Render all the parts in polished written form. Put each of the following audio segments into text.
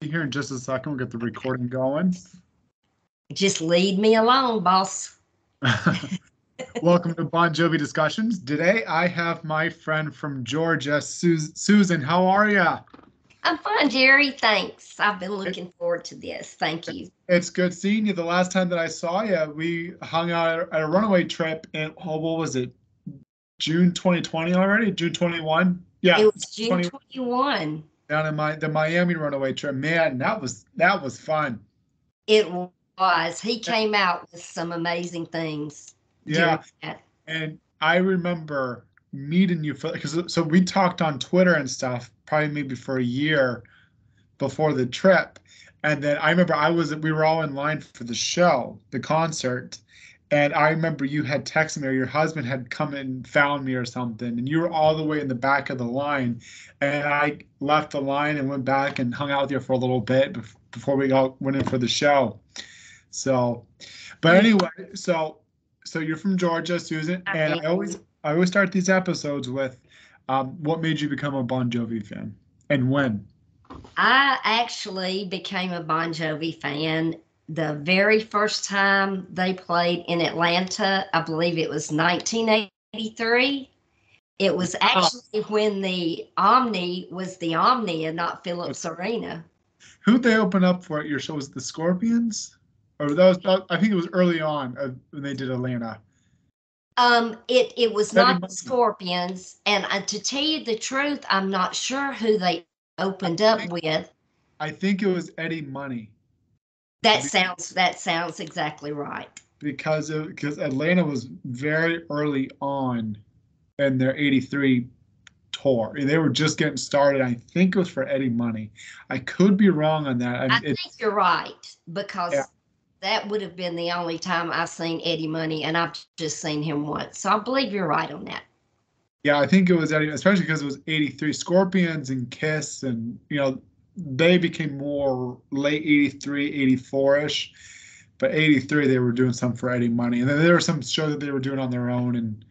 Here in just a second. We'll get the recording going. Just lead me along, boss. Welcome to Bon Jovi Discussions. Today I have my friend from Georgia, Susan. How are you? I'm fine, Jerry. Thanks. I've been looking forward to this. Thank you. It's good seeing you. The last time that I saw you, we hung out at a runaway trip in, what was it? June 2020 already? June 21? Yeah, It was June 21. Down in the Miami runaway trip. Man, that was fun. It was. He came out with some amazing things. Yeah. And I remember meeting you because so we talked on Twitter and stuff, probably maybe for a year before the trip. And then I remember we were all in line for the show, the concert. And I remember you had texted me, or your husband had come and found me or something, and you were all the way in the back of the line. And I left the line and went back and hung out with you for a little bit before we all went in for the show. So, but anyway, so you're from Georgia, Susan, and I always start these episodes with, what made you become a Bon Jovi fan and when? I actually became a Bon Jovi fan the very first time they played in Atlanta. I believe it was 1983. It was actually when the Omni was the Omni and not Phillips Arena. Who'd they open up for at your show? Was it the Scorpions? Or I think it was early on when they did Atlanta. It was not the Scorpions, and to tell you the truth, I'm not sure who they opened up with. I think it was Eddie Money. That sounds exactly right. Because Atlanta was very early on in their '83 tour. They were just getting started. I think it was for Eddie Money. I could be wrong on that. I think you're right, because that would have been the only time I've seen Eddie Money, and I've just seen him once. So I believe you're right on that. Yeah, I think it was Eddie, especially because it was '83. Scorpions and Kiss, and they became more late '83, '84-ish. But '83, they were doing some for Eddie Money, and then there were some shows that they were doing on their own and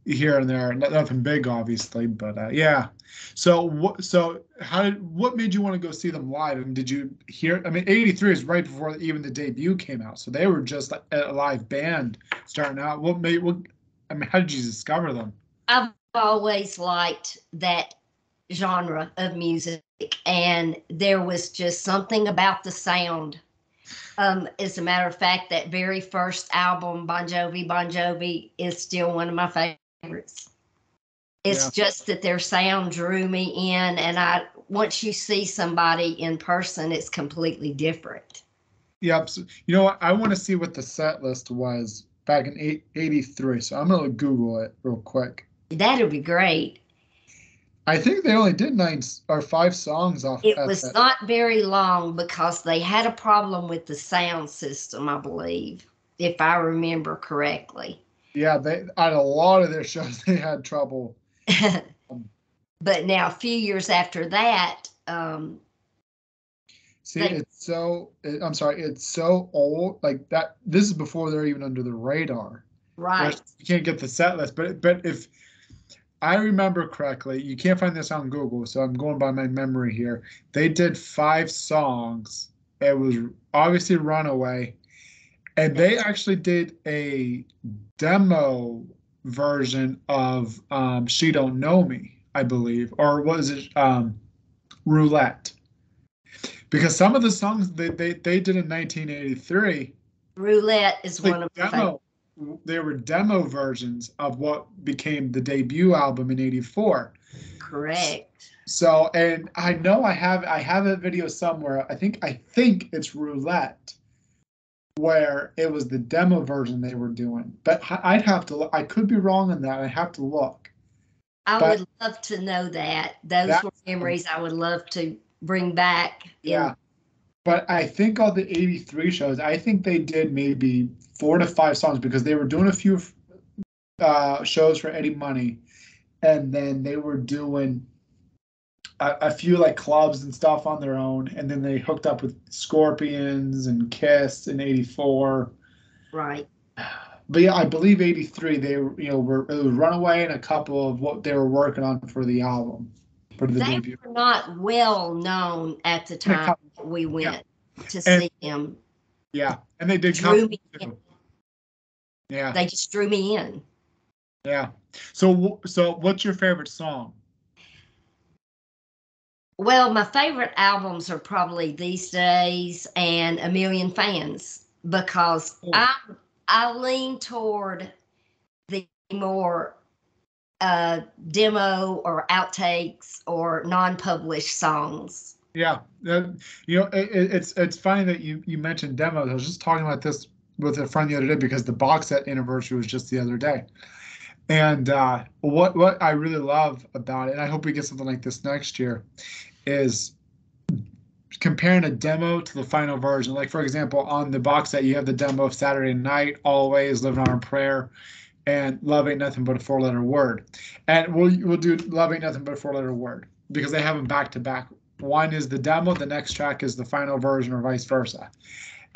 here and there. Nothing big, obviously, but yeah. So what made you want to go see them live? And did you hear? I mean, '83 is right before even the debut came out, so they were just a live band starting out. How did you discover them? I've always liked that genre of music, and there was just something about the sound. As a matter of fact, that very first album, Bon Jovi, is still one of my favorites. It's just that their sound drew me in, and once you see somebody in person, it's completely different. Yep. So, you know what? I want to see what the set list was back in '83, so I'm gonna Google it real quick. That'd be great. I think they only did 5 songs off. It was not very long because they had a problem with the sound system, I believe, if I remember correctly. Yeah, on a lot of their shows they had trouble. But now, a few years after that, it's so old. Like that. This is before they're even under the radar. Right. You can't get the set list, but if I remember correctly, you can't find this on Google, so I'm going by my memory here. They did 5 songs. It was obviously Runaway, and they actually did a demo version of She Don't Know Me, I believe, or was it Roulette? Because some of the songs they did in 1983. Roulette is one of my favorites. They were demo versions of what became the debut album in '84. Correct. So, and I know I have a video somewhere. I think it's Roulette, where it was the demo version they were doing. But I'd have to look. I could be wrong on that. I have to look. I would love to know that. Those were memories I would love to bring back. Yeah. But I think all the '83 shows, I think they did maybe 4 to 5 songs, because they were doing a few shows for Eddie Money, and then they were doing a few like clubs and stuff on their own, and then they hooked up with Scorpions and Kiss in '84. Right. But yeah, I believe '83 they it was Runaway and a couple of what they were working on for the album. for the They debut. were not well known at the time we Yeah, went to and see them. yeah, and they did come Drew me in. too. Yeah, They just drew me in. yeah. So what's your favorite song? Well, my favorite albums are probably These Days and A Million Fans because Oh, I lean toward the more demo or outtakes or non-published songs. yeah, it's funny that you mentioned demos. I was just talking about this with a friend the other day because the box set anniversary was just the other day. And what I really love about it, and I hope we get something like this next year, is comparing a demo to the final version. Like for example, on the box set, you have the demo of Saturday Night, Always, Living on a Prayer, and Love Ain't Nothing But a Four-Letter Word. And we'll do Love Ain't Nothing But a Four-Letter Word because they have them back to back. One is the demo, the next track is the final version, or vice versa.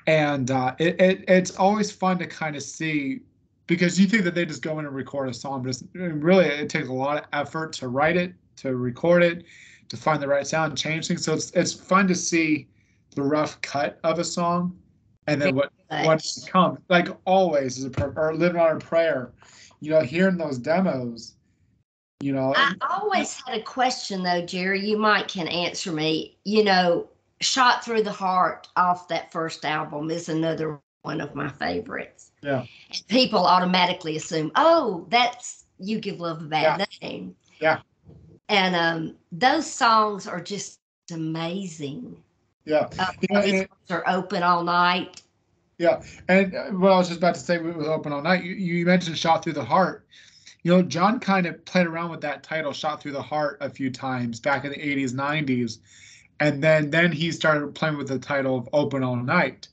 And it's always fun to kind of see because you think that they just go in and record a song, but really it takes a lot of effort to write it, to record it, to find the right sound, change things. So it's fun to see the rough cut of a song, and then Very what much. comes. Like Always is or Living on a Prayer, hearing those demos, I and always had a question though, Jerry. You might can answer me. Shot Through the Heart off that first album is another one of my favorites. yeah, And people automatically assume, oh, that's You Give Love a yeah, Bad Name. yeah, And those songs are just amazing. yeah. These ones are open all night. Yeah, and what I was just about to say with Open All Night, you mentioned Shot Through the Heart. John kind of played around with that title, Shot Through the Heart, a few times back in the 80s, 90s. And then he started playing with the title of Open All Night.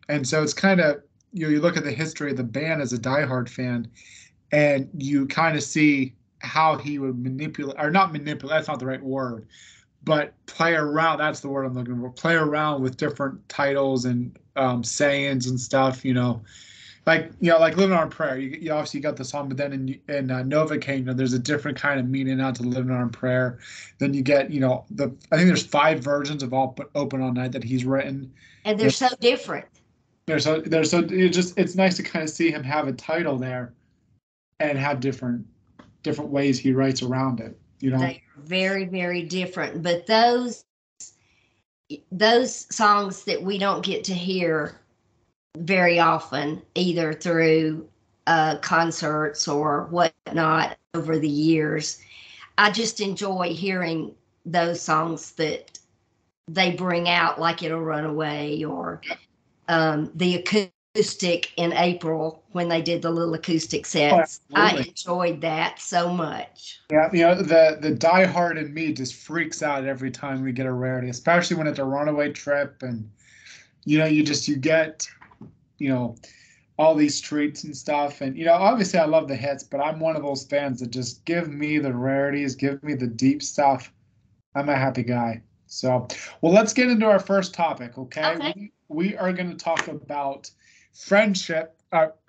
And so it's kind of, you look at the history of the band as a diehard fan, and you kind of see how he would manipulate, or not manipulate, that's not the right word, but play around. That's the word I'm looking for. Play around with different titles and sayings and stuff. Like Living on a Prayer. You obviously got the song, but then in Novocaine, there's a different kind of meaning out to Living on a Prayer. Then you get I think there's 5 versions of Open All Night that he's written. And they're You so different. there's so it's nice to kind of see him have a title there and have different ways he writes around it. They are very, very different. But those songs that we don't get to hear very often, either through concerts or whatnot over the years, I just enjoy hearing those songs that they bring out, like It'll Run Away or the acoustic in April when they did the little acoustic Oh, sets. I absolutely. enjoyed that so much. Yeah, the diehard in me just freaks out every time we get a rarity, especially when it's a runaway trip, and you get you know all these treats and stuff, and obviously I love the hits, but I'm one of those fans that just give me the rarities, give me the deep stuff. I'm a happy guy. So, well, let's get into our first topic, okay? Okay. We are going to talk about friendship.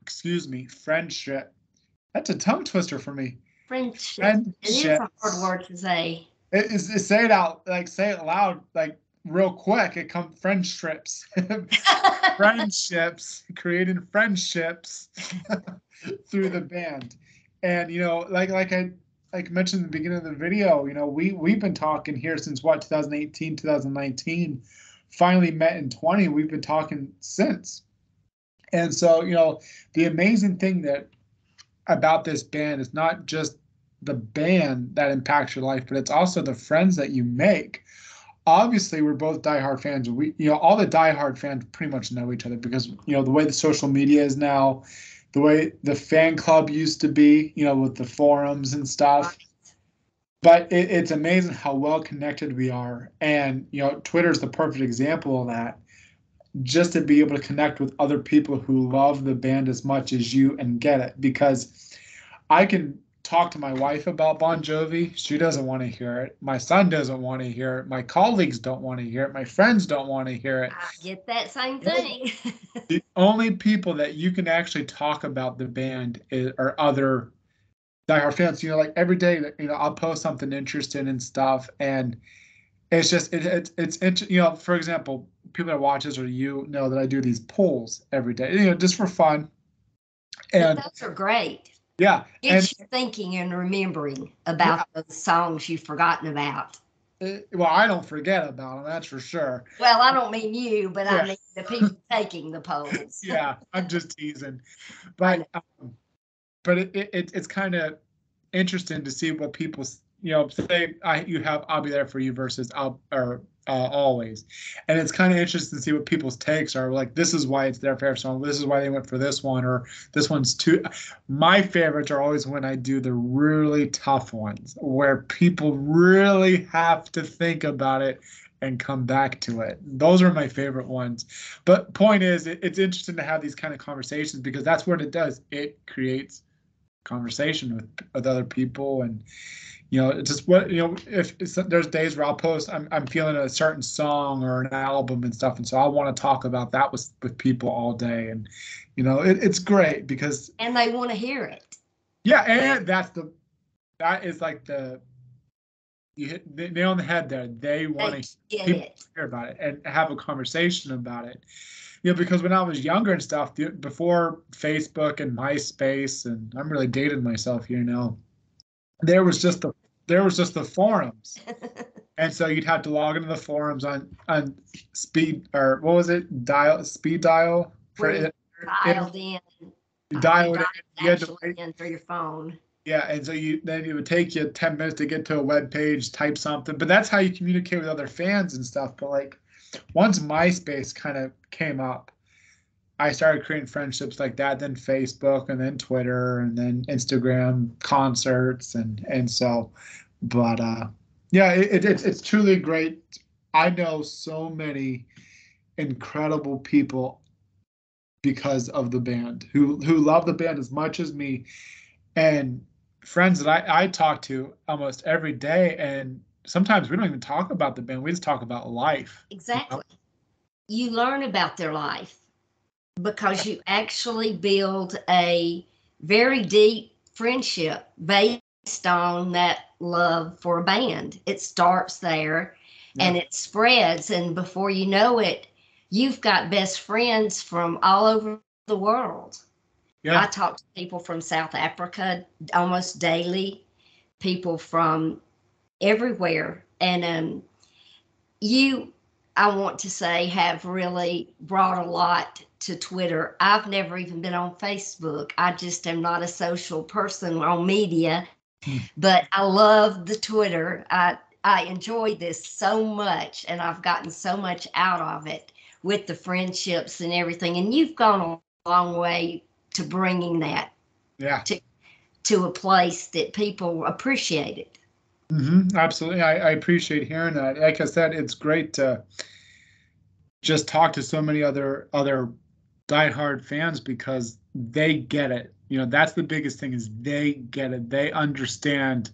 Excuse me, friendship. That's a tongue twister for me. Friendship. It is a hard Friendships. word to say. Say it out, like say it loud, like real quick. It comes friendships, friendships, creating friendships through the band. And like I mentioned in the beginning of the video, we've been talking here since what, 2018, 2019. Finally met in 20. We've been talking since. And so, the amazing thing that about this band is not just the band that impacts your life, but it's also the friends that you make. Obviously, we're both diehard fans. All the diehard fans pretty much know each other because, the way the social media is now, the way the fan club used to be, with the forums and stuff. But it's amazing how well connected we are. And, Twitter is the perfect example of that. Just to be able to connect with other people who love the band as much as you and get it. Because I can talk to my wife about Bon Jovi. She doesn't want to hear it. My son doesn't want to hear it. My colleagues don't want to hear it. My friends don't want to hear it. I get that same thing. The only people that you can actually talk about the band are other diehard fans. Like every day, I'll post something interesting and stuff, and it's just for example, people that watch this or know that I do these polls every day, just for fun, But and those are great. yeah, and Gets you thinking and remembering yeah, about those songs you've forgotten about. well, I don't forget about them, that's for sure. Well, I don't mean you, but I Yeah, mean the people taking the polls. yeah, I'm just teasing, I know. but it's kind of interesting to see what people say. I'll be there for you versus always, and it's kind of interesting to see what people's takes are. Like, this is why it's their favorite song. This is why they went for this one, or this one's too. My favorites are always when I do the really tough ones where people really have to think about it and come back to it. Those are my favorite ones. But point is, it's interesting to have these kind of conversations because that's what it does. It creates conversation with other people, and it's just what if there's days where I'll post, I'm feeling a certain song or an album and stuff, and so I want to talk about that with people all day, and it's great because And they want to hear it. yeah, and that is like you hit the nail on the head there. They want They to get people it. hear about it and have a conversation about it. Because when I was younger and stuff, before Facebook and MySpace, and I'm really dating myself here now, there was just the forums, and so you'd have to log into the forums on speed, or what was it, speed dial for Where you it. dialed in, You you dial it dialed in, you had to actually wait. in through your phone. Yeah, and so then it would take you 10 minutes to get to a web page, type something, but that's how you communicate with other fans and stuff. But like once MySpace kind of came up, I started creating friendships like that, then Facebook, and then Twitter, and then Instagram concerts, and so, but yeah, it's truly great. I know so many incredible people because of the band who love the band as much as me, and friends that I talk to almost every day, and sometimes we don't even talk about the band. We just talk about life. Exactly. You learn about their life because you actually build a very deep friendship based on that love for a band. It starts there Yeah, and it spreads, and before you know it, you've got best friends from all over the world. I yeah, talk to people from South Africa almost daily, people from everywhere. And you, I want to say, have really brought a lot to Twitter. I've never even been on Facebook. I just am not a social person on media, Hmm. but I love the Twitter. I enjoy this so much, and I've gotten so much out of it with the friendships and everything. And you've gone a long way to bringing that yeah. to to a place that people appreciate it. Absolutely. I appreciate hearing that. Like I said, it's great to just talk to so many other diehard fans because they get it. That's the biggest thing is they get it. They understand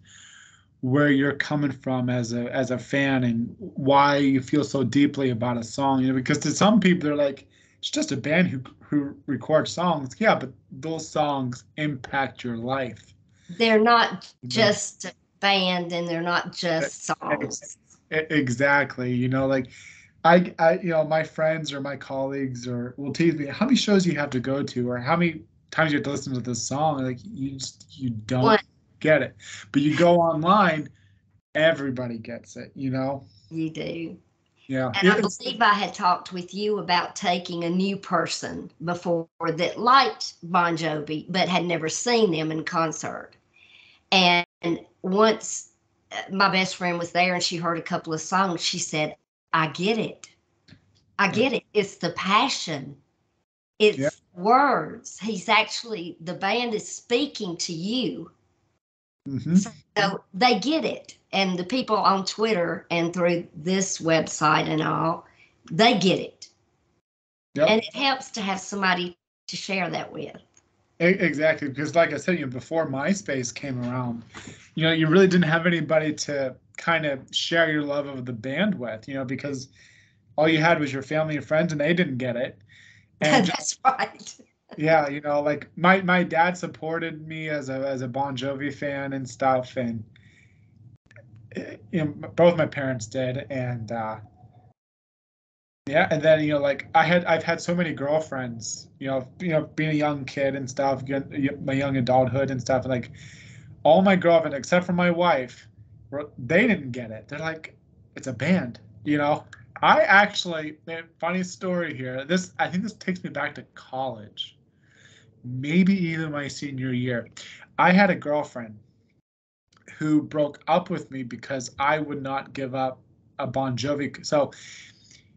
where you're coming from as a fan and why you feel so deeply about a song. Because to some people they're like, it's just a band who records songs. Yeah, but those songs impact your life. They're not You know? just a band and they're not just Ex- songs. Exactly. Like my friends or my colleagues or will tease me, how many shows you have to go to, or how many times you have to listen to this song. Like you don't One, get it, but you go online, everybody gets it. you do. Yeah, And I believe I had talked with you about taking a new person before that liked Bon Jovi but had never seen them in concert. And once my best friend was there and she heard a couple of songs, she said, I get it. I yeah, get it. It's the passion. yeah. It's words. He's actually, the band is speaking to you. Hmm. So they get it. And the people on Twitter and through this website and all, they get it. And Yep. it helps to have somebody to share that with. Exactly, because like I said, before MySpace came around, you really didn't have anybody to kind of share your love of the band with, because all you had was your family and friends, and they didn't get it. And That's right. Yeah, like my dad supported me as a Bon Jovi fan and stuff, and both my parents did, and yeah, and then like I've had so many girlfriends, being a young kid and stuff, my young adulthood and stuff, and like all my girlfriends except for my wife, they didn't get it. They're like, it's a band, I actually, funny story here. I think this takes me back to college, maybe even my senior year. I had a girlfriend who broke up with me because I would not give up a Bon Jovi.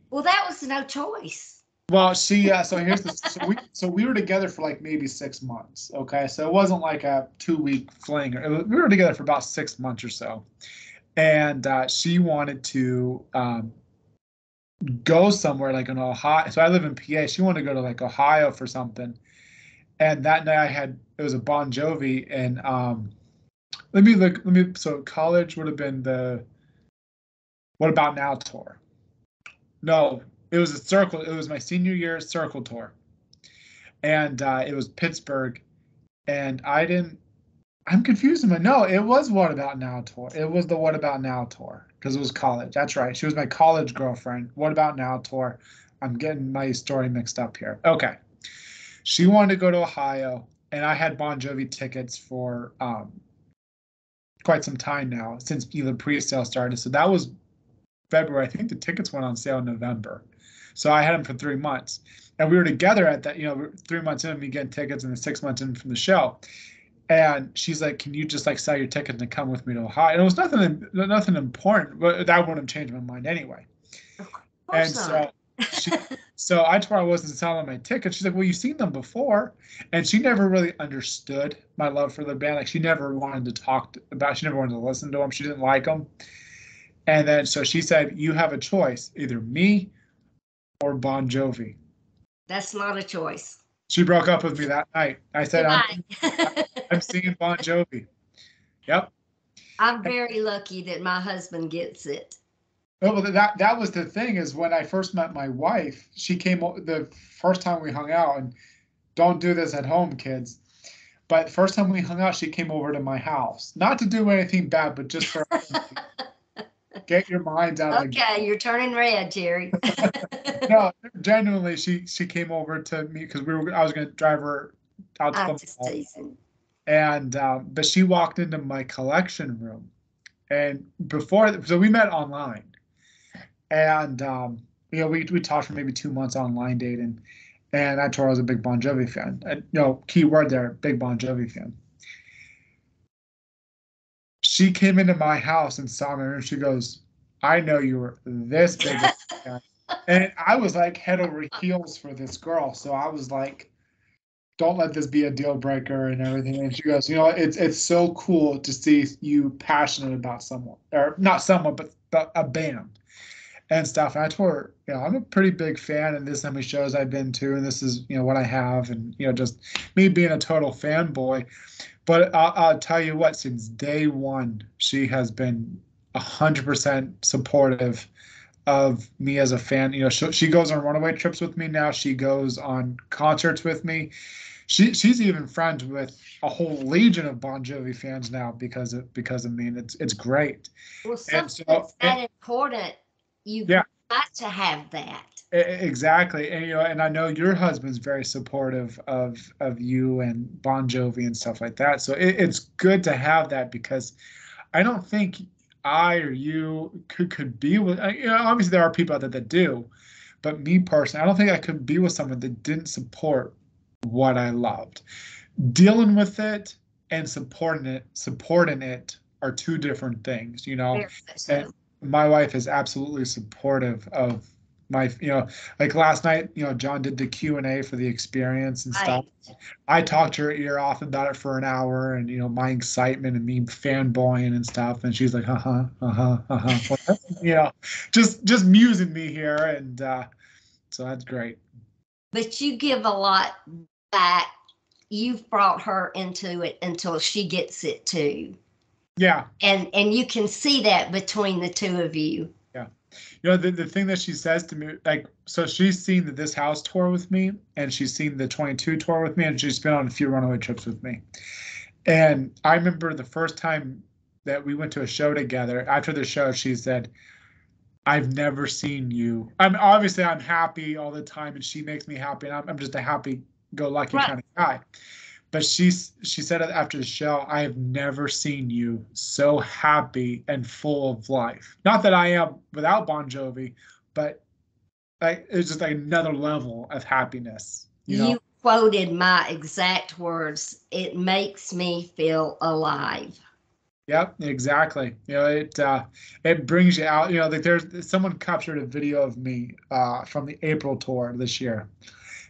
Well, that was no choice. Well, so here's the so we were together for like maybe 6 months. Okay, so it wasn't like a 2 week fling. We were together for about 6 months or so, and she wanted to go somewhere like in Ohio. So I live in PA. She wanted to go to like Ohio for something, and that night it was a Bon Jovi, and let me look. So college would have been the What About Now tour. No, it was a circle. It was my senior year circle tour, and it was Pittsburgh. And I didn't. I'm confused. No, it was What About Now tour. It was the What About Now tour because it was college. That's right. She was my college girlfriend. What About Now tour. I'm getting my story mixed up here. Okay. She wanted to go to Ohio, and I had Bon Jovi tickets for quite some time now since the pre-sale started. So that was February. I think the tickets went on sale in November. So I had them for 3 months. And we were together at that, 3 months in, me getting tickets, and then 6 months in from the show. And she's like, "Can you just like sell your ticket and come with me to Ohio?" And it was nothing important, but that wouldn't have changed my mind anyway. Of And course so not. she, so I told her I wasn't selling my tickets. She's like, "Well, you've seen them before," and she never really understood my love for the band. Like she never wanted to talk about. She never wanted to listen to them. She didn't like them. And then so she said, "You have a choice, either me or Bon Jovi." That's not a choice. She broke up with me that night. I said, Goodbye. I'm seeing Bon Jovi." Yep. I'm very lucky that my husband gets it. Well, that was the thing is when I first met my wife, she came the first time we hung out, and don't do this at home, kids. But the first time we hung out, she came over to my house, not to do anything bad, but just for get your minds out of Okay, you're turning red, Jerry. no, genuinely, she came over to me because I was going to drive her out to I'm the just mall, teasing. and but she walked into my collection room, and so we met online, and we talked for maybe 2 months online dating, and I told her I was a big Bon Jovi fan. And, key word there, big Bon Jovi fan. She came into my house and saw me, and she goes, "I know you were this big of a fan." And I was like head over heels for this girl. So I was like, don't let this be a deal breaker and everything. And she goes, it's so cool to see you passionate about someone, or not someone, but a band and stuff. And I told her, I'm a pretty big fan, and this is how many shows I've been to, and this is, what I have, and just me being a total fanboy. But I'll tell you what, since day one, she has been 100% supportive of me as a fan. She goes on runaway trips with me now. She goes on concerts with me. She's even friends with a whole legion of Bon Jovi fans now because of me, and it's great. Well, And something so, that's that important, you've yeah, got to have that. exactly. And I know your husband's very supportive of you and Bon Jovi and stuff like that. So it's good to have that because I don't think I or you could be with. Obviously there are people out there that do, but me personally, I don't think I could be with someone that didn't support what I loved. Dealing with it and supporting it are two different things, Very much And so. my wife is absolutely supportive of my, like last night, John did the Q&A for the experience and stuff. Right. I talked her ear off about it for an hour, and my excitement and me fanboying and stuff, and she's like, well, just musing me here, and so that's great. But you give a lot back. You've brought her into it until she gets it too. Yeah, And you can see that between the two of you. yeah. You know, the thing that she says to me, like, so she's seen the This House tour with me, and she's seen the 22 tour with me, and she's been on a few runaway trips with me. And I remember the first time that we went to a show together, after the show, she said, I've never seen you. I'm happy all the time, and she makes me happy, and I'm just a happy go lucky Right. kind of guy. But she said it after the show, I have never seen you so happy and full of life. Not that I am without Bon Jovi, but like it's just like another level of happiness, you know? You quoted my exact words. It makes me feel alive. Yep, exactly. You know, it brings you out, you know, like there's someone captured a video of me from the April tour this year.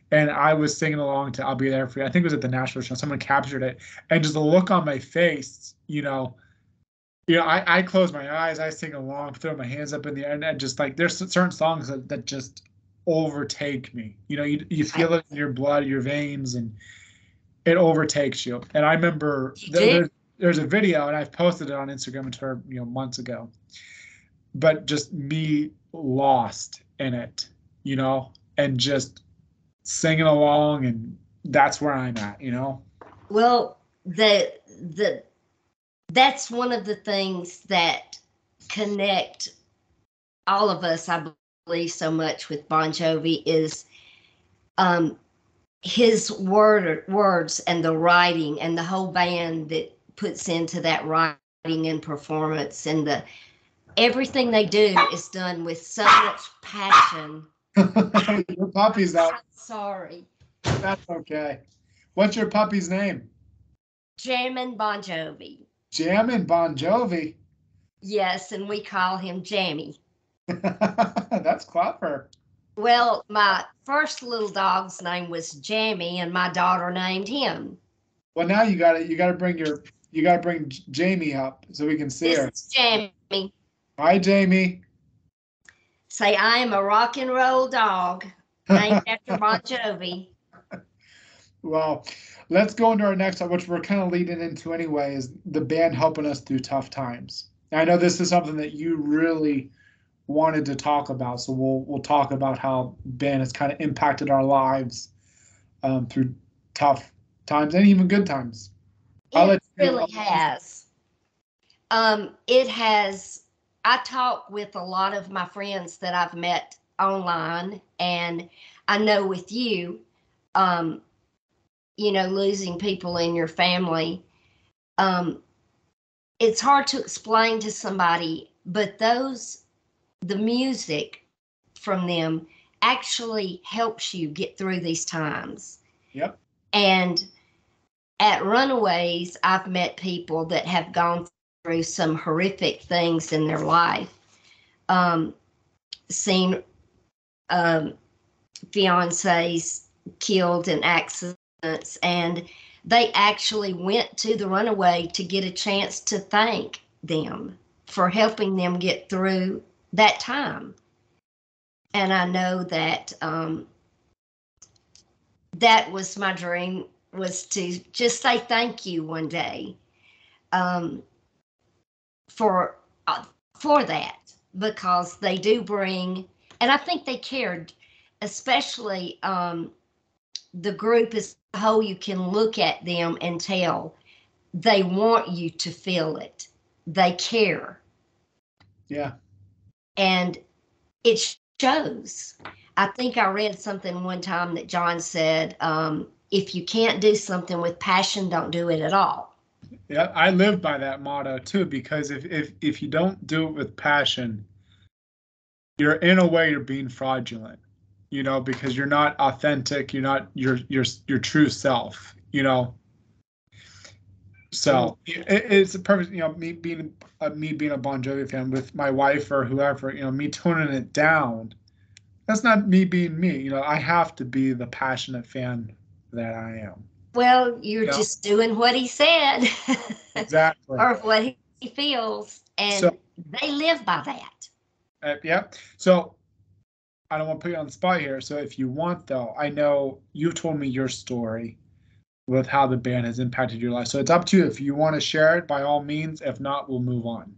And I was singing along to I'll Be There For You. I think it was at the Nashville show. Someone captured it. And just the look on my face, I close my eyes, I sing along, throw my hands up in the air, and just like there's certain songs that just overtake me. You know, you I, feel it in your blood, your veins, and it overtakes you. And I remember you do? there's a video, and I've posted it on Instagram and Twitter, months ago. But just me lost in it, and just singing along, and that's where I'm at. Well, the that's one of the things that connect all of us, I believe, so much with Bon Jovi is um, his words and the writing and the whole band that puts into that writing and performance, and the everything they do is done with so much passion. Your puppy's out. I'm sorry. That's okay. What's your puppy's name? Jammin' Bon Jovi. Jammin' Bon Jovi. Yes, and we call him Jammy. That's clever. Well, my first little dog's name was Jammy, and my daughter named him. Well, now you gotta bring Jamie up so we can see This her. is Jammy. Hi, Jamie. Say, I am a rock and roll dog named after Bon Jovi. Well, let's go into our next one, which we're kind of leading into anyway, is the band helping us through tough times. I know this is something that you really wanted to talk about, so we'll talk about how band has kind of impacted our lives through tough times and even good times. It really has. It has. I talk with a lot of my friends that I've met online, and I know with you, losing people in your family, it's hard to explain to somebody, but the music from them actually helps you get through these times. Yep. And at Runaways, I've met people that have gone through some horrific things in their life, seen fiancés killed in accidents, and they actually went to the Runaway to get a chance to thank them for helping them get through that time. And I know that that was my dream, was to just say thank you one day for that, because they do bring, and I think they cared, especially the group as a whole. You can look at them and tell they want you to feel it. They care. Yeah. And it shows. I think I read something one time that John said, if you can't do something with passion, don't do it at all. Yeah, I live by that motto too, because if you don't do it with passion, you're in a way you're being fraudulent, because you're not authentic, you're not your true self, So it's a perfect, me being a Bon Jovi fan with my wife or whoever, me toning it down. That's not me being me. I have to be the passionate fan that I am. Well, you're just doing what he said. Exactly. Or what he feels, So, and they live by that. yeah. So I don't want to put you on the spot here. So if you want, though, I know you told me your story with how the band has impacted your life. So it's up to you. If you want to share it, by all means. If not, we'll move on.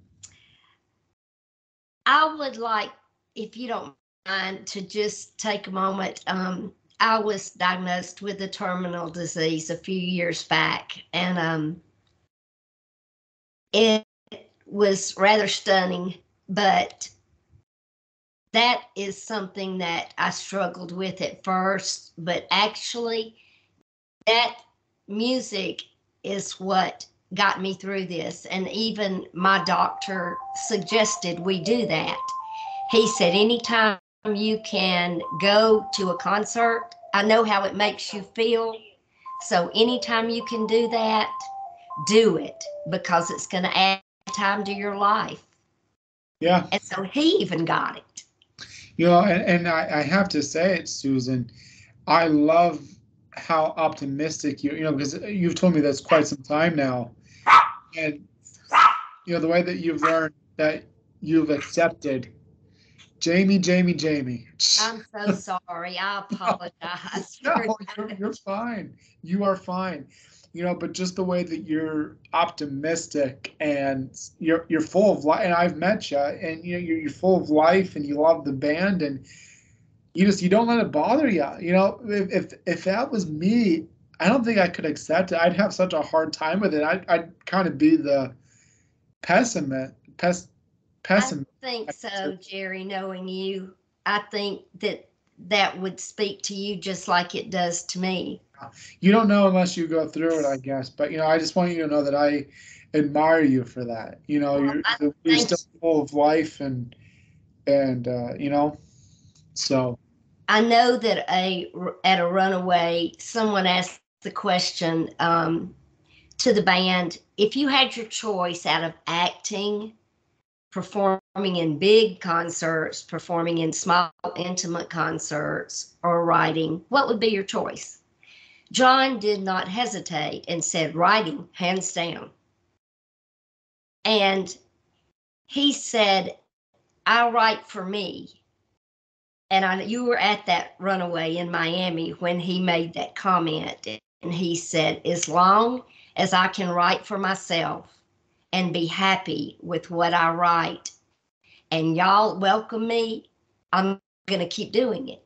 I would like if you don't mind, to just take a moment. I was diagnosed with a terminal disease a few years back, and it was rather stunning, but that is something that I struggled with at first. But actually, that music is what got me through this. And even my doctor suggested we do that. He said, anytime you can go to a concert, I know how it makes you feel. So anytime you can do that, do it because it's going to add time to your life. Yeah. And so he even got it. And I have to say it, Susan, I love how optimistic because you've told me that's quite some time now. And, the way that you've learned that you've accepted Jamie, Jamie, Jamie. I'm so sorry. I apologize for No, that. you're fine. You are fine. But just the way that you're optimistic and you're full of life, and I've met you, and you're full of life, and you love the band, and you don't let it bother you. If that was me, I don't think I could accept it. I'd have such a hard time with it. I'd kind of be the pessimist. I Pessimist. think so, Jerry, knowing you. I think that that would speak to you just like it does to me. You don't know unless you go through it, I guess. But I just want you to know that I admire you for that. Well, I You're thank still full of life and so I know that at a runaway, someone asked the question to the band, if you had your choice out of acting, performing in big concerts, performing in small intimate concerts, or writing, what would be your choice? John did not hesitate and said writing, hands down. And he said, I write for me. And you were at that runaway in Miami when he made that comment. And he said, as long as I can write for myself and be happy with what I write, and y'all welcome me, I'm going to keep doing it.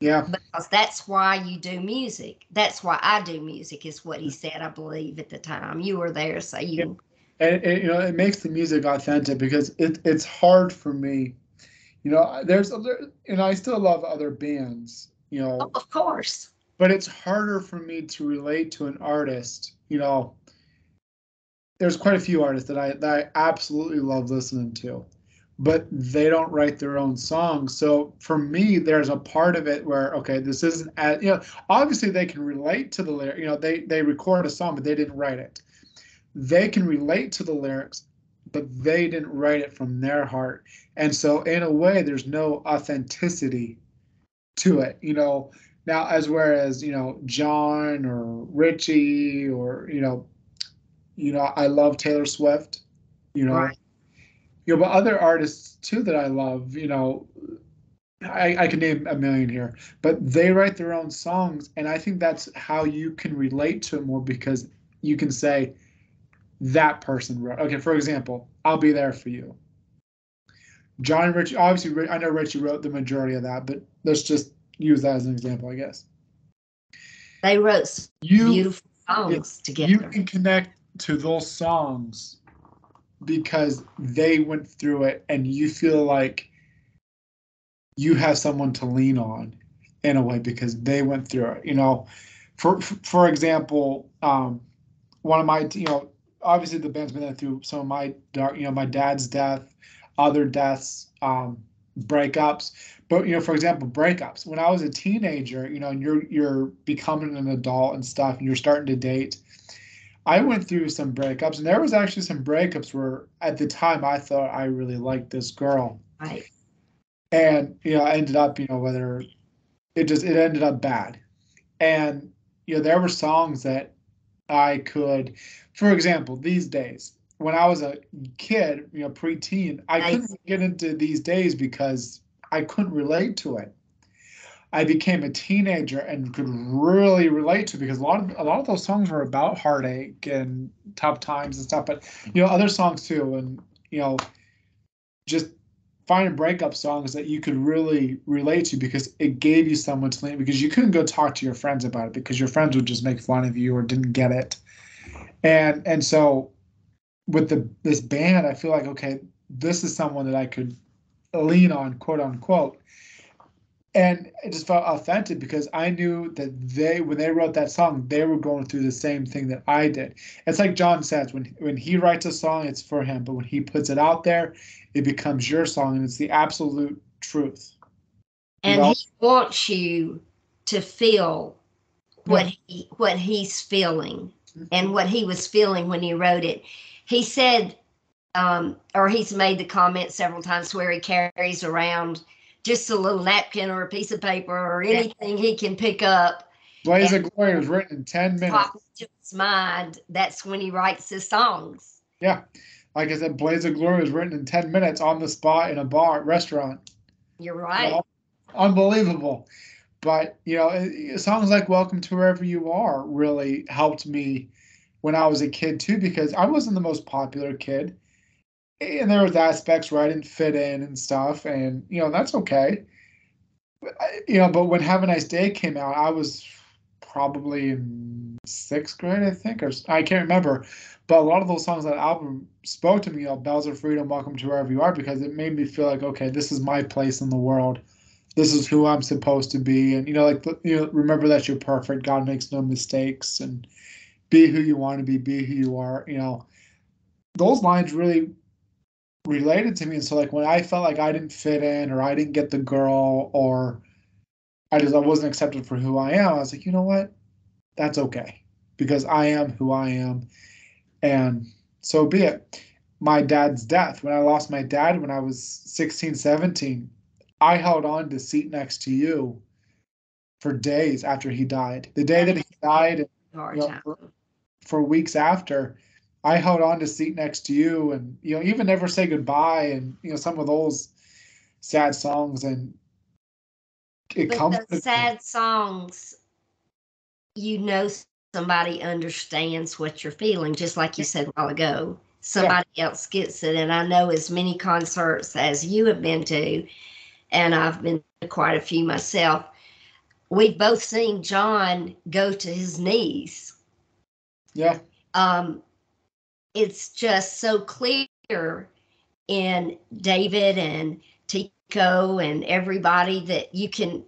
yeah. Because that's why you do music. That's why I do music, is what he said, I believe, at the time. You were there, so Yeah. you. And it makes the music authentic because it's hard for me. There's other, and I still love other bands, Oh, of course. but it's harder for me to relate to an artist. There's quite a few artists that I absolutely love listening to, but they don't write their own songs. So for me, there's a part of it where, okay, this isn't as, obviously they can relate to the lyric. They record a song, but they didn't write it. They can relate to the lyrics, but they didn't write it from their heart. And so in a way, there's no authenticity to it. Now, as whereas, John or Richie or, I love Taylor Swift, you know, Right. but other artists too that I love, I can name a million here, but they write their own songs. And I think that's how you can relate to it more because you can say that person wrote. Okay, for example, I'll Be There For You. John and Richie, obviously, I know Richie wrote the majority of that, but let's just use that as an example, I guess. They wrote You, beautiful songs you together. can connect to those songs because they went through it and you feel like you have someone to lean on in a way because they went through it. For example, one of my obviously the band's been through some of my dark, my dad's death, other deaths, breakups. But for example, breakups. When I was a teenager, and you're becoming an adult and stuff, and you're starting to date. I went through some breakups, and there was actually some breakups where at the time I thought I really liked this girl. Right. And I ended up, whether it ended up bad. And there were songs that I could, for example, these days, when I was a kid, preteen, I couldn't get into these days because I couldn't relate to it. I became a teenager and could really relate to it because a lot of those songs were about heartache and tough times and stuff, but other songs too, and just find breakup songs that you could really relate to because it gave you someone to lean, because you couldn't go talk to your friends about it because your friends would just make fun of you or didn't get it. And so with this band, I feel like, okay, this is someone that I could lean on, quote unquote. And it just felt authentic because I knew that when they wrote that song, they were going through the same thing that I did. It's like John says, when he writes a song, it's for him, but when he puts it out there, it becomes your song, and it's the absolute truth. And he wants you to feel Yeah. what he's feeling and what he was feeling when he wrote it. He said, or he's made the comment several times where he carries around just a little napkin or a piece of paper or anything he can pick up. Blaze of Glory was written in 10 minutes. Pop to his mind. That's when he writes his songs. Yeah. Like I said, Blaze of Glory was written in 10 minutes on the spot in a restaurant. You're right. You know? Unbelievable. But, songs like Welcome to Wherever You Are really helped me when I was a kid too, because I wasn't the most popular kid. And there was aspects where I didn't fit in and stuff, and that's okay. But when Have a Nice Day came out, I was probably in sixth grade, I think, or I can't remember. But a lot of those songs on that album spoke to me, Bells of Freedom, Welcome to Wherever You Are, because it made me feel like, okay, this is my place in the world. This is who I'm supposed to be. And, remember that you're perfect. God makes no mistakes, and be who you want to be who you are. Those lines really related to me. And so like when I felt like I didn't fit in or I didn't get the girl or I wasn't accepted for who I am, I was like, you know what? That's okay. Because I am who I am. And so be it. My dad's death. When I lost my dad when I was 16, 17, I held on to Seat Next to You for days after he died. The day that he died, for weeks after, I held on to Seat Next to You, and even Never Say Goodbye, and some of those sad songs, and but those sad songs, somebody understands what you're feeling, just like you said a while ago. Somebody else gets it, and I know as many concerts as you have been to, and I've been to quite a few myself. We've both seen John go to his knees. Yeah. It's just so clear in David and Tico and everybody that you can,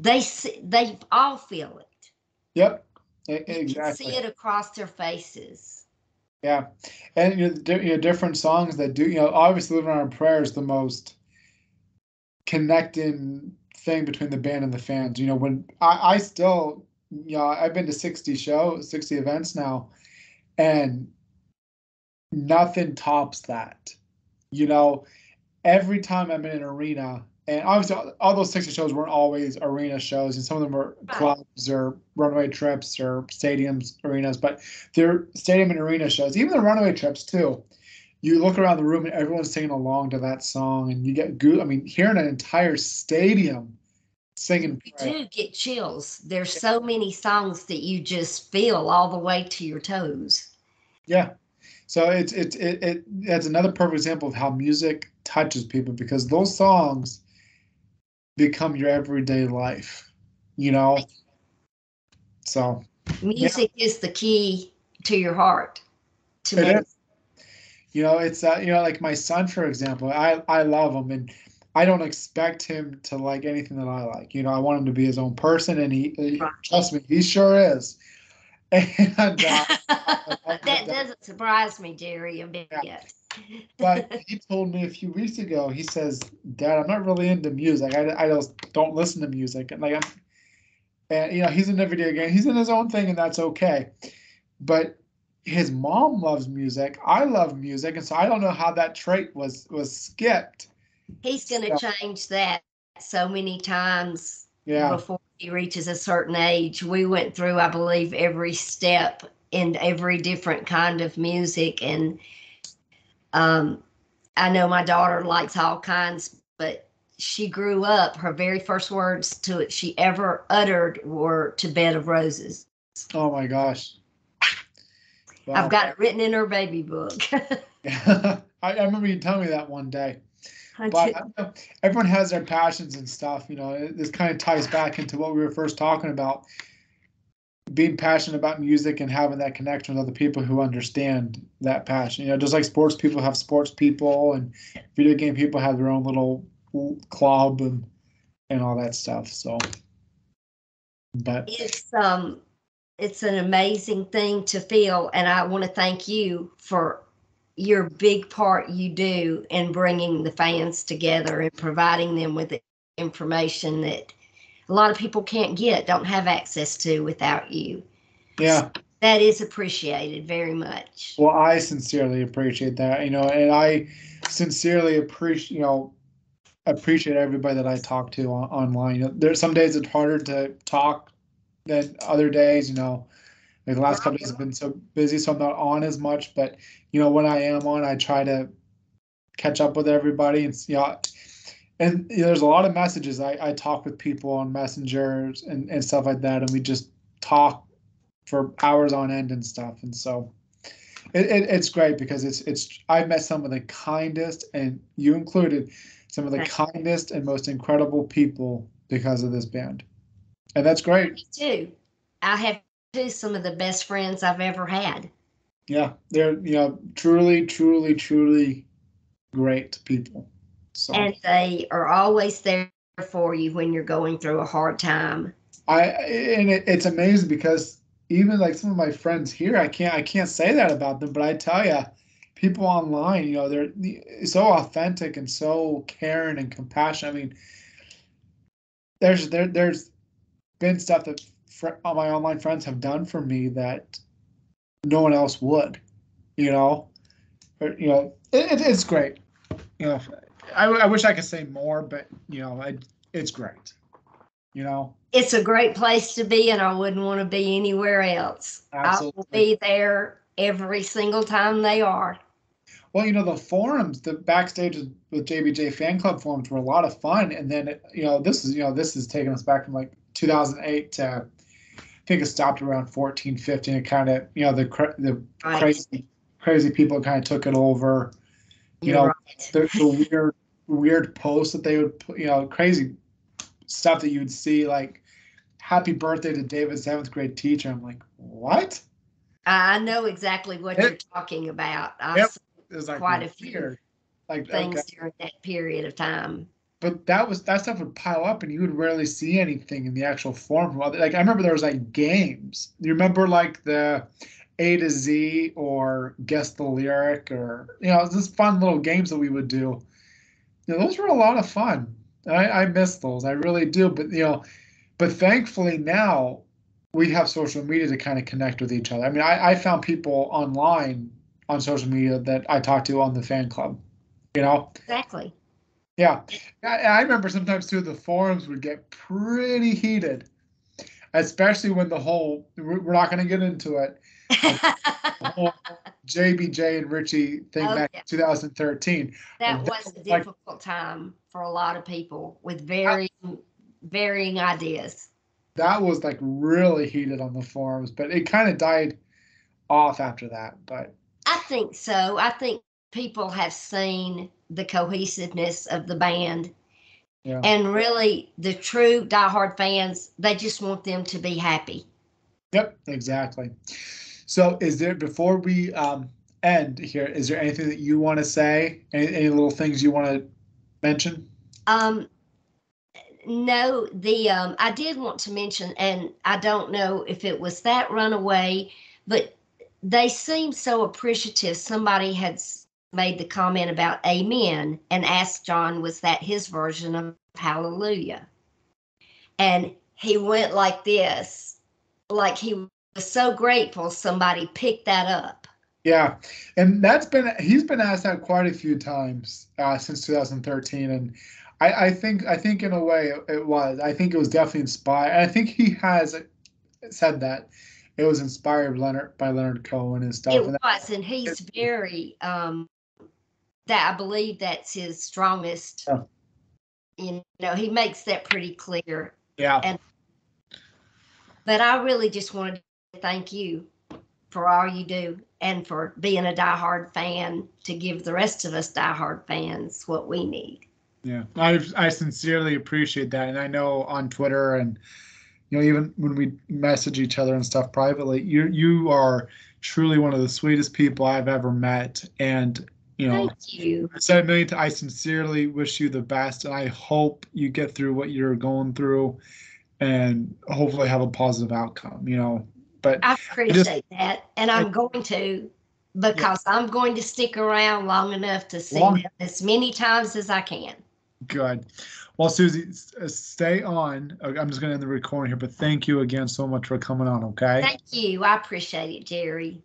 they all feel it. Yep. Exactly. You can see it across their faces. Yeah. And different songs that do, obviously Living on a Prayer is the most connecting thing between the band and the fans. When I still, I've been to 60 events now, and nothing tops that. Every time I'm in an arena, and obviously all those 60 shows weren't always arena shows, and some of them were clubs or runaway trips or stadiums, arenas, but they're stadium and arena shows. Even the runaway trips too. You look around the room and everyone's singing along to that song, and you get hearing an entire stadium singing. You do get chills. There's so many songs that you just feel all the way to your toes. Yeah. So that's another perfect example of how music touches people, because those songs become your everyday life, So music is the key to your heart. It is. It's like my son, for example. I love him, and I don't expect him to like anything that I like. I want him to be his own person, and he trust me, he sure is. And that doesn't surprise me, Jerry, a bit. Yeah. But he told me a few weeks ago, he says, Dad, I'm not really into music. I just don't listen to music. And he's in a video game. He's in his own thing, and that's okay. But his mom loves music. I love music. And so I don't know how that trait was skipped. He's going to change that so many times before he reaches a certain age. We went through, I believe, every step in every different kind of music. And I know my daughter likes all kinds, but she grew up, her very first words she ever uttered were "To Bed of Roses." Oh my gosh. Wow. I've got it written in her baby book. I remember you telling me that one day. But everyone has their passions and stuff. This kind of ties back into what we were first talking about, being passionate about music and having that connection with other people who understand that passion. Just like sports people have sports people, and video game people have their own little club and all that stuff. So, but it's an amazing thing to feel, and I want to thank you for your big part you do in bringing the fans together and providing them with the information that a lot of people can't get, don't have access to without you. Yeah. So that is appreciated very much. Well, I sincerely appreciate that, and I sincerely appreciate everybody that I talk to online. There's some days it's harder to talk than other days. Like the last couple days have been so busy, so I'm not on as much. But when I am on, I try to catch up with everybody, and there's a lot of messages. I talk with people on messengers and stuff like that, and we just talk for hours on end and stuff. And so it's great because I've met some of the kindest, and you included, some of the kindest and most incredible people because of this band. And that's great. Me too. I have some of the best friends I've ever had. Yeah, they're truly, truly, truly great people. So, and they are always there for you when you're going through a hard time. It's amazing because even like some of my friends here, I can't say that about them, but I tell you, people online, they're so authentic and so caring and compassionate. I mean, there's been stuff that my online friends have done for me that no one else would, but it's great. I wish I could say more, but it's great. It's a great place to be, and I wouldn't want to be anywhere else. Absolutely. I will be there every single time they are. Well, the forums, the backstage with JBJ fan club forums were a lot of fun, and then this is taking us back from like 2008 to, I think it stopped around 14, 15. It kind of the Right. crazy people kind of took it over. Right. The weird posts that they would put, crazy stuff that you would see, like happy birthday to David's 7th grade teacher. I'm like, what? I know exactly what you're talking about. It was like quite a few things okay. during that period of time. But that stuff would pile up, and you would rarely see anything in the actual form. Like I remember there was like games. You remember like the A to Z or guess the lyric, or just fun little games that we would do. Those were a lot of fun. I miss those. I really do. But thankfully now we have social media to kind of connect with each other. I mean, I found people online on social media that I talked to on the fan club. Exactly. Yeah, I remember sometimes too the forums would get pretty heated, especially when we're not going to get into it. The whole JBJ and Richie thing back in 2013. That was a difficult time for a lot of people with varying ideas. That was like really heated on the forums, but it kind of died off after that. But I think so. I think people have seen the cohesiveness of the band. Yeah. And really, the true diehard fans, they just want them to be happy. Yep, exactly. So before we end here, is there anything that you want to say? Any little things you want to mention? No, I did want to mention, and I don't know if it was that runaway, but they seemed so appreciative. Somebody had made the comment about amen and asked John, was that his version of hallelujah? And he went like this, like he was so grateful somebody picked that up. Yeah, and he's been asked that quite a few times since 2013, and I think in a way it was. I think it was definitely inspired. I think he has said that it was inspired by Leonard Cohen and stuff. It was, and he's very that I believe that's his strongest. He makes that pretty clear. Yeah. But I really just wanted to thank you for all you do and for being a diehard fan to give the rest of us diehard fans what we need. Yeah, I sincerely appreciate that, and I know on Twitter and even when we message each other and stuff privately, you are truly one of the sweetest people I've ever met, and Thank you. I said a million times, I sincerely wish you the best, and I hope you get through what you're going through, and hopefully have a positive outcome. But I I just appreciate that, and I, I'm going to, yeah, because I'm going to stick around long enough to see long them as many times as I can. good. Well, Susie, stay on. I'm just going to end the recording here, but thank you again so much for coming on. Okay. Thank you. I appreciate it, Jerry.